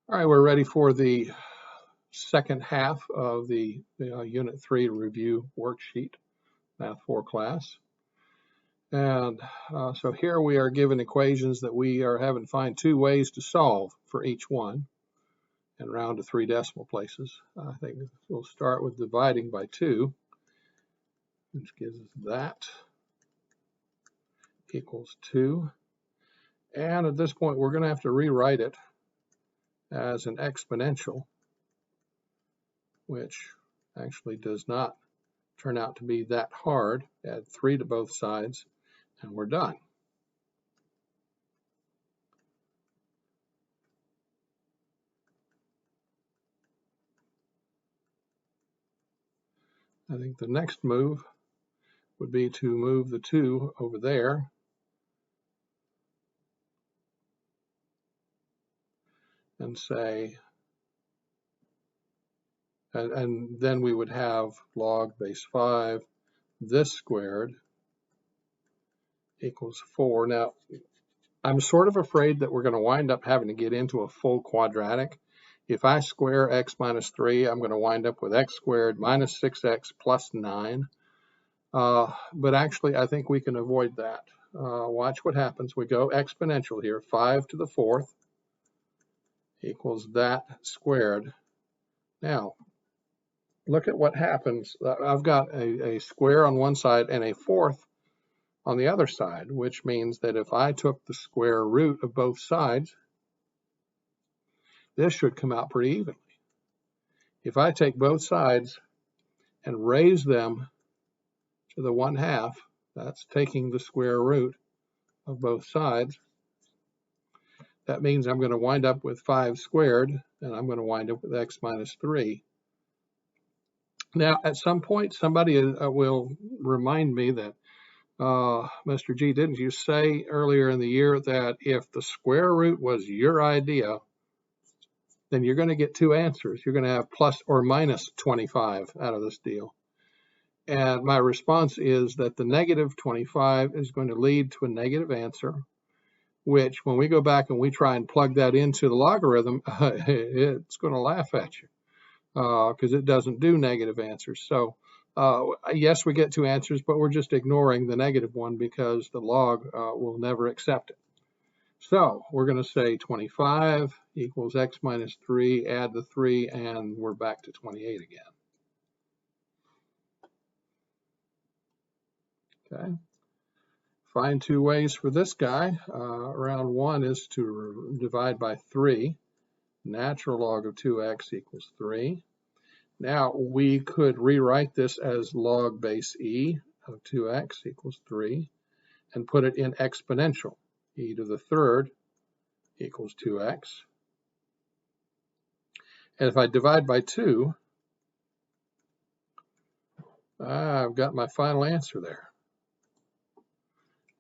All right, we're ready for the second half of the Unit 3 review worksheet, Math 4 class. And so here we are given equations that we are having to find two ways to solve for each one and round to 3 decimal places. I think we'll start with dividing by 2, which gives us that equals 2. And at this point, we're going to have to rewrite it as an exponential, which actually does not turn out to be that hard. Add 3 to both sides, and we're done. I think the next move would be to move the 2 over there and say, and then we would have log base 5, this squared equals 4. Now, I'm sort of afraid that we're going to wind up having to get into a full quadratic. If I square x minus 3, I'm going to wind up with x squared minus 6x plus 9. But actually, I think we can avoid that. Watch what happens. We go exponential here. 5 to the 4th equals that squared. Now, look at what happens. I've got a square on one side and a 4th on the other side, which means that if I took the square root of both sides, this should come out pretty evenly. If I take both sides and raise them to the 1/2, that's taking the square root of both sides. That means I'm going to wind up with 5 squared, and I'm going to wind up with x minus 3. Now, at some point, somebody will remind me that, Mr. G, didn't you say earlier in the year that if the square root was your idea, then you're going to get 2 answers. You're going to have plus or minus 25 out of this deal. And my response is that the negative 25 is going to lead to a negative answer, which when we go back and we try and plug that into the logarithm, it's going to laugh at you because it doesn't do negative answers. So yes, we get 2 answers, but we're just ignoring the negative one because the log will never accept it. So we're going to say 25 equals x minus 3, add the 3, and we're back to 28 again. Okay. Find 2 ways for this guy. Round 1 is to divide by 3. Natural log of 2x equals 3. Now we could rewrite this as log base e of 2x equals 3 and put it in exponential. E to the 3rd equals 2x. And if I divide by 2, I've got my final answer there.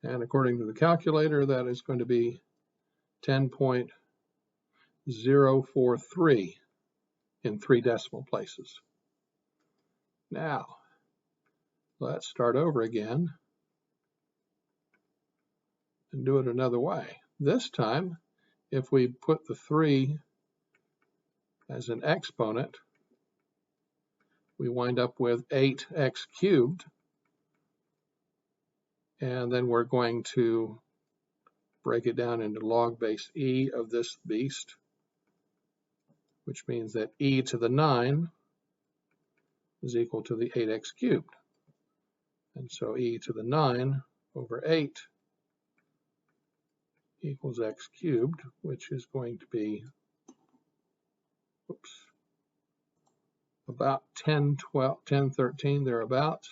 And according to the calculator, that is going to be 10.043 in 3 decimal places. Now, let's start over again and do it another way. This time, if we put the 3 as an exponent, we wind up with 8x cubed. And then we're going to break it down into log base e of this beast, which means that e to the 9 is equal to the 8x cubed. And so e to the 9 over 8 equals x cubed, which is going to be, about 10, 13 thereabouts.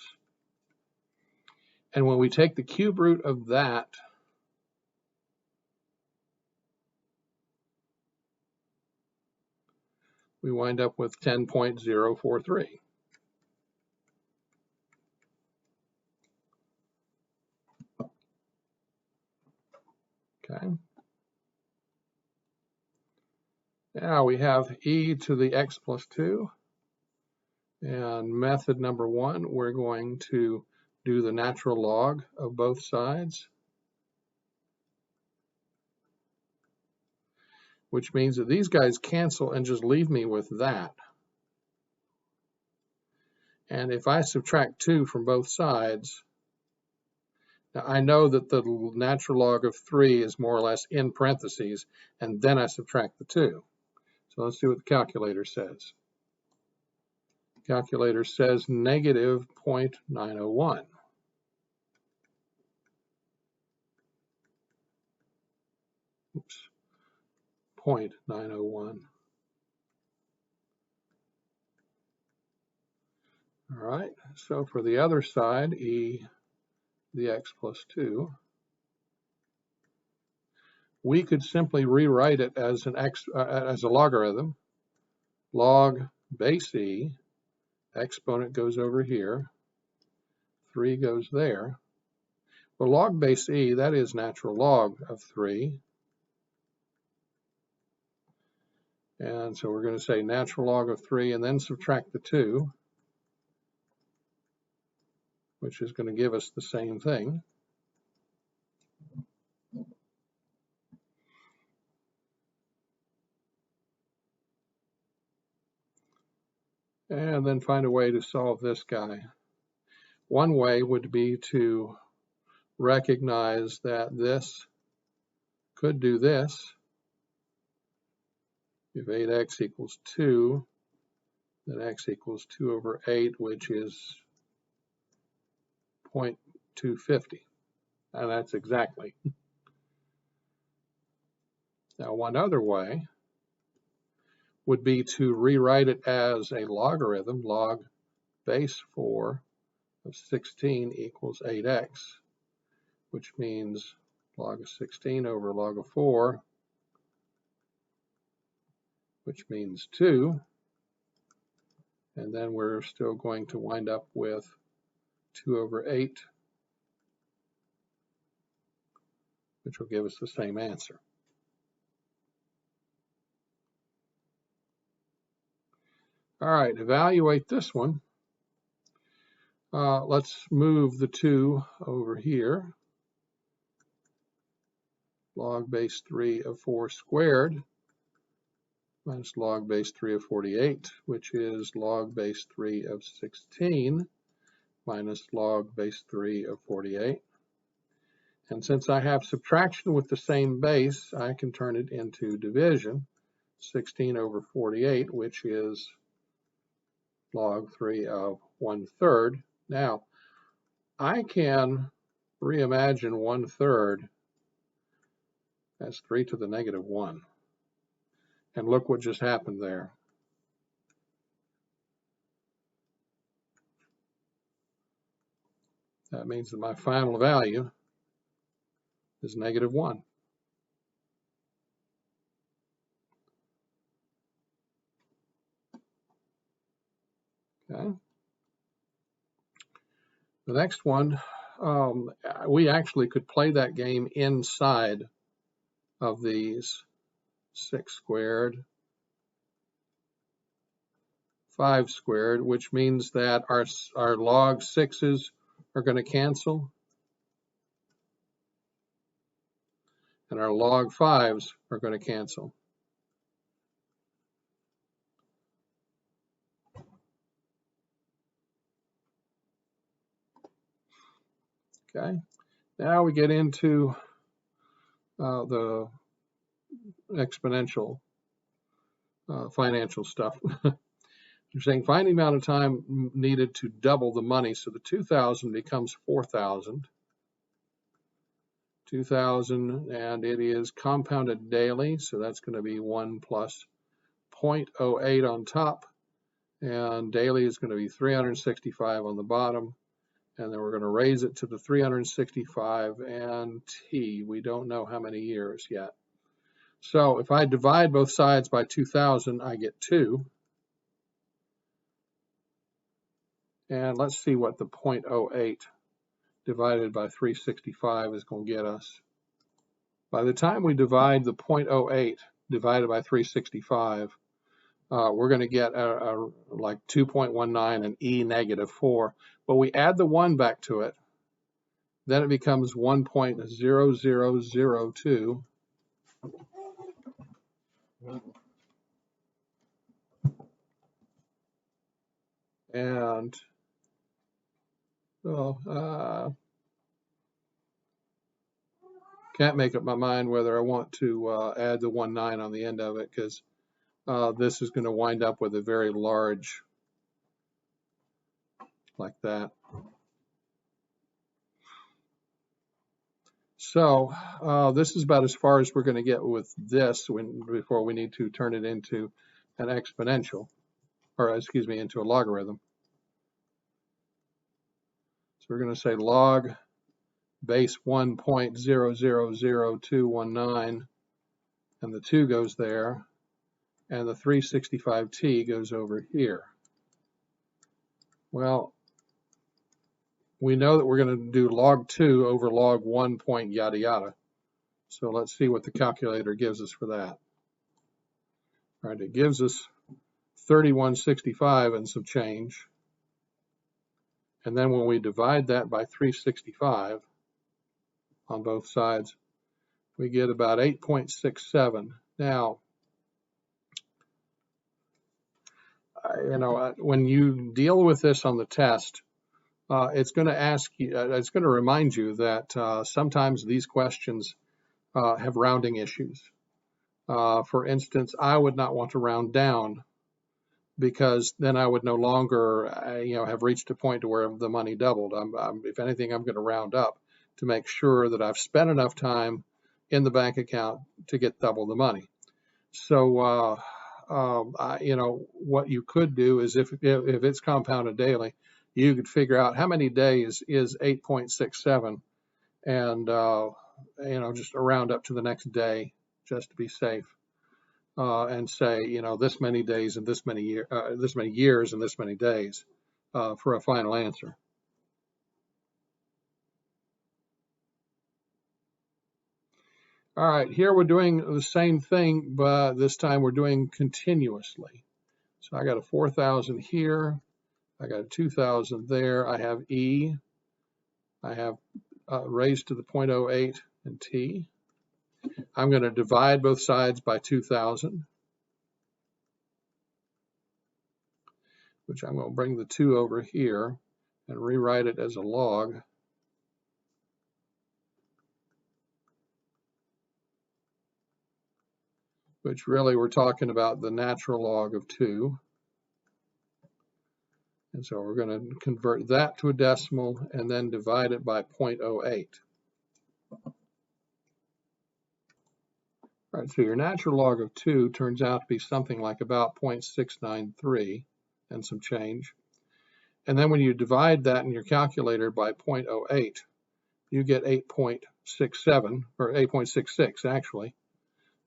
And when we take the cube root of that, we wind up with 10.043. Okay. Now we have e to the x plus 2. And method number 1, we're going to do the natural log of both sides. which means that these guys cancel and just leave me with that. And if I subtract 2 from both sides, now I know that the natural log of 3 is more or less in parentheses, and then I subtract the 2. So let's see what the calculator says. The calculator says negative 0.901. Oops, 0.901. All right, so for the other side, e to the x plus 2, we could simply rewrite it as as a logarithm. Log base e, exponent goes over here, 3 goes there. Well, log base e, that is natural log of 3. And so we're going to say natural log of 3 and then subtract the 2, which is going to give us the same thing. And then find a way to solve this guy. One way would be to recognize that this could do this. If 8x equals 2, then x equals 2 over 8, which is 0.250. And that's exactly. Now, one other way would be to rewrite it as a logarithm. Log base 4 of 16 equals 8x, which means log of 16 over log of 4, which means 2. And then we're still going to wind up with 2 over 8, which will give us the same answer. All right, evaluate this one. Let's move the 2 over here. Log base 3 of 4 squared minus log base 3 of 48, which is log base 3 of 16 minus log base 3 of 48. And since I have subtraction with the same base, I can turn it into division. 16 over 48, which is log 3 of 1/3. Now, I can reimagine 1/3 as 3 to the negative 1. And look what just happened there. That means that my final value is negative 1. Okay. The next one, we actually could play that game inside of these. 6 squared, 5 squared, which means that our log 6s are going to cancel, and our log 5s are going to cancel. Okay, now we get into the exponential financial stuff. You're saying find the amount of time needed to double the money. So the 2,000 becomes 4,000. 2,000, and it is compounded daily. So that's going to be 1 plus 0.08 on top. And daily is going to be 365 on the bottom. And then we're going to raise it to the 365 and t. We don't know how many years yet. So if I divide both sides by 2,000, I get 2. And let's see what the 0.08 divided by 365 is going to get us. By the time we divide the 0.08 divided by 365, we're going to get like 2.19 and e negative 4. But we add the 1 back to it, then it becomes 1.0002. moment. Well, can't make up my mind whether I want to add the 1/9 on the end of it, because this is going to wind up with a very large, like that. So this is about as far as we're going to get with this before we need to turn it into an exponential, or excuse me, into a logarithm. So we're going to say log base 1.000219, and the 2 goes there, and the 365t goes over here. Well, we know that we're going to do log 2 over log 1 point yada yada. So let's see what the calculator gives us for that. All right, it gives us 3165 and some change. And then when we divide that by 365 on both sides, we get about 8.67. Now, when you deal with this on the test, it's going to ask you, it's going to remind you that sometimes these questions have rounding issues. For instance, I would not want to round down, because then I would no longer, have reached a point to where the money doubled. If anything, I'm going to round up to make sure that I've spent enough time in the bank account to get double the money. So, what you could do is if it's compounded daily, you could figure out how many days is 8.67, and just round up to the next day just to be safe. And say, this many days and this many years and this many days for a final answer. All right, here we're doing the same thing, but this time we're doing continuously. So I got a 4,000 here, I got a 2,000 there, I have E, I have raised to the 0.08 and T. I'm going to divide both sides by 2,000. Which I'm going to bring the 2 over here and rewrite it as a log. Which really we're talking about the natural log of 2. And so we're going to convert that to a decimal and then divide it by 0.08. All right, so your natural log of 2 turns out to be something like about 0.693 and some change. And then when you divide that in your calculator by 0.08, you get 8.67, or 8.66 actually.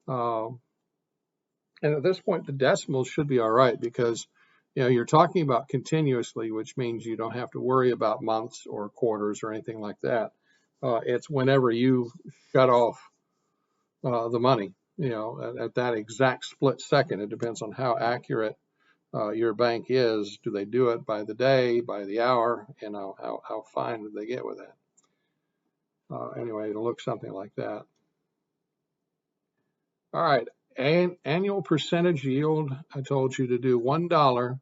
And at this point, the decimals should be all right, because you're talking about continuously, which means you don't have to worry about months or quarters or anything like that. It's whenever you shut off the money, at that exact split second. It depends on how accurate your bank is. Do they do it by the day, by the hour? How fine do they get with that? Anyway, it'll look something like that. All right, annual percentage yield, I told you to do $1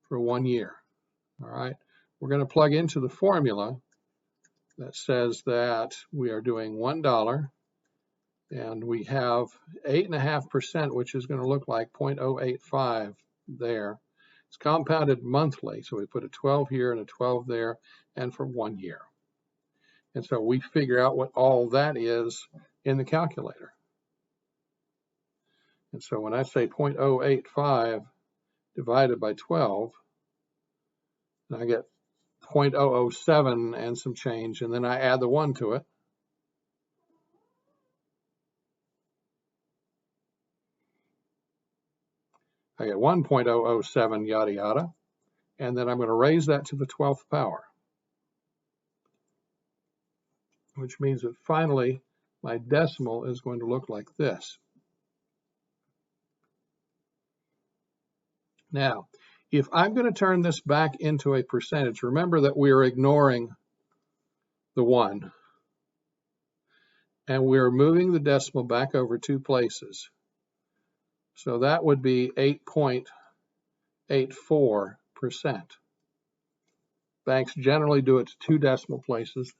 for 1 year. All right, we're going to plug into the formula that says that we are doing $1, and we have 8.5%, which is going to look like 0.085 there. It's compounded monthly, so we put a 12 here and a 12 there, and for 1 year. And so we figure out what all that is in the calculator. And so when I say 0.085 divided by 12, I get 0.007 and some change, and then I add the 1 to it. I get 1.007 yada yada, and then I'm going to raise that to the 12th power, which means that finally my decimal is going to look like this. Now, if I'm going to turn this back into a percentage, remember that we're ignoring the 1, and we're moving the decimal back over 2 places. So that would be 8.84%. Banks generally do it to 2 decimal places.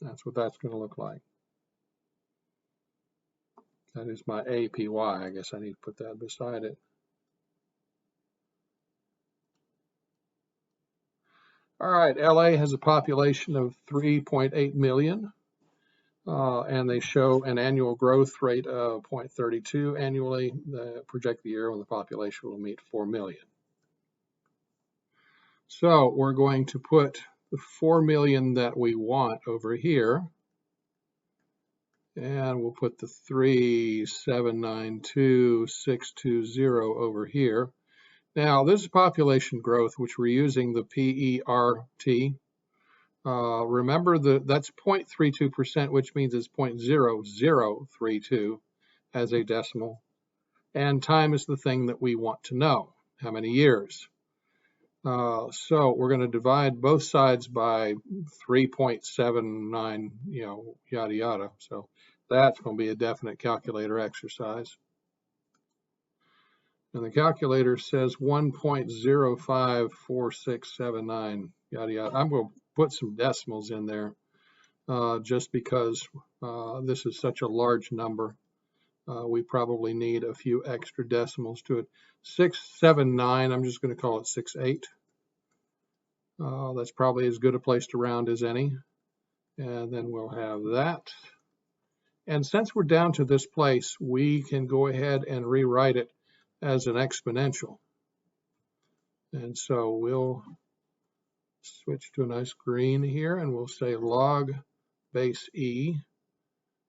That's what that's going to look like. That is my APY. I guess I need to put that beside it. All right, LA has a population of 3.8 million, and they show an annual growth rate of 0.32 annually. They project the year when the population will meet 4 million. So we're going to put the 4 million that we want over here, and we'll put the 3,792,620 over here. Now, this is population growth, which we're using the PERT. Remember that's 0.32%, which means it's 0.0032 as a decimal. And time is the thing that we want to know, how many years. So we're going to divide both sides by 3.79, yada, yada. So that's going to be a definite calculator exercise. And the calculator says 1.054679, yada, yada. I'm going to put some decimals in there just because this is such a large number. We probably need a few extra decimals to it. 679, I'm just going to call it 68. That's probably as good a place to round as any. And then we'll have that. And since we're down to this place, we can go ahead and rewrite it as an exponential. And so we'll switch to a nice green here, and we'll say log base E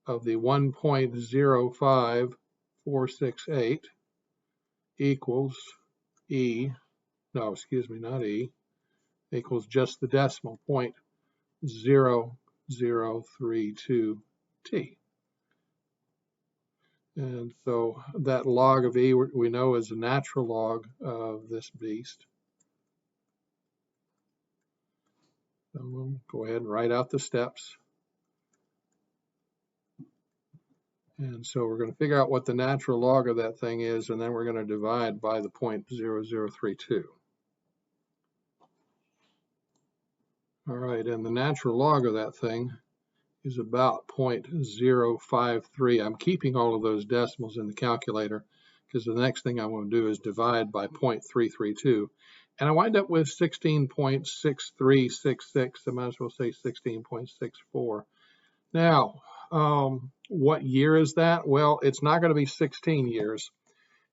of the 1.05468 equals E, no, excuse me, not E, equals just the decimal, 0.0032t. And so that log of E we know is a natural log of this beast. So we'll go ahead and write out the steps. And so we're going to figure out what the natural log of that thing is, and then we're going to divide by the 0.0032. All right, and the natural log of that thing is about 0.053. I'm keeping all of those decimals in the calculator because the next thing I'm going to do is divide by 0.332. And I wind up with 16.6366. I might as well say 16.64. Now, what year is that? Well, it's not going to be 16 years.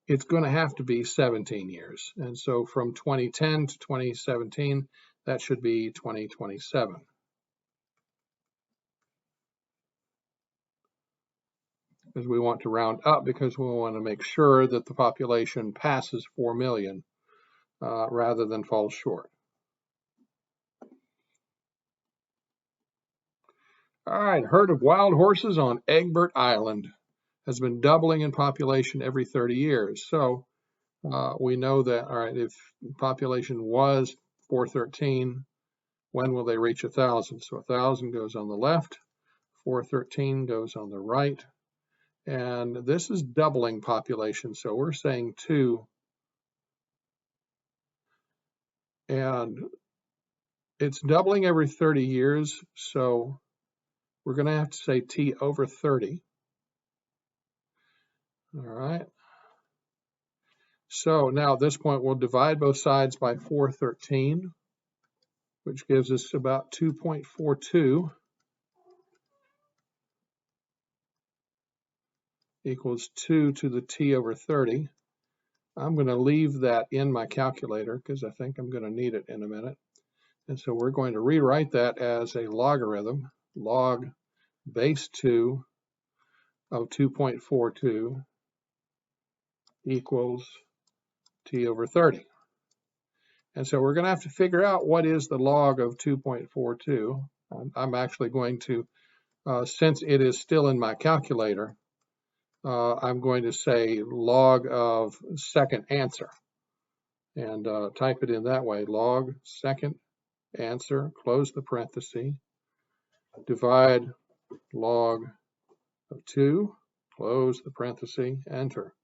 It's going to have to be 17 years. And so from 2010 to 2017, that should be 2027. Because we want to round up because we want to make sure that the population passes 4 million rather than falls short. All right, herd of wild horses on Egbert Island has been doubling in population every 30 years. So we know that, all right, if population was 413, when will they reach 1,000? So 1,000 goes on the left, 413 goes on the right. And this is doubling population, so we're saying 2. And it's doubling every 30 years, so we're going to have to say t over 30. All right. So now at this point, we'll divide both sides by 413, which gives us about 2.42 equals 2 to the t over 30. I'm going to leave that in my calculator because I think I'm going to need it in a minute. And so we're going to rewrite that as a logarithm, log base 2 of 2.42 equals t over 30. And so we're going to have to figure out what is the log of 2.42. I'm actually going to, since it is still in my calculator, I'm going to say log of second answer and type it in that way, log second answer, close the parenthesis, divide log of 2, close the parenthesis, enter.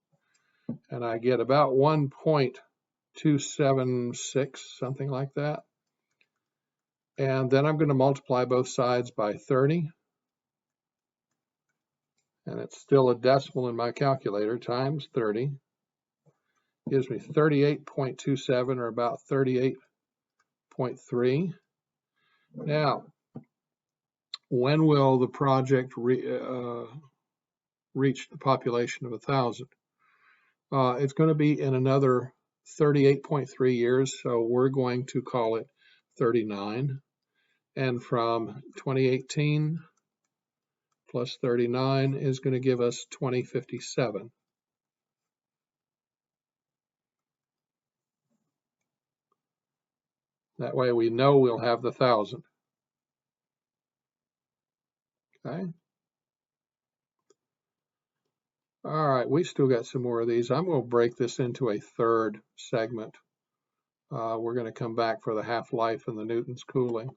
and I get about 1.276, something like that. And then I'm going to multiply both sides by 30. And it's still a decimal in my calculator, times 30. Gives me 38.27, or about 38.3. Now, when will the project reach the population of 1,000? It's going to be in another 38.3 years, so we're going to call it 39. And from 2018 plus 39 is going to give us 2057. That way we know we'll have the 1,000. Okay. All right, we still got some more of these. I'm going to break this into a third segment. We're going to come back for the half-life and the Newton's cooling.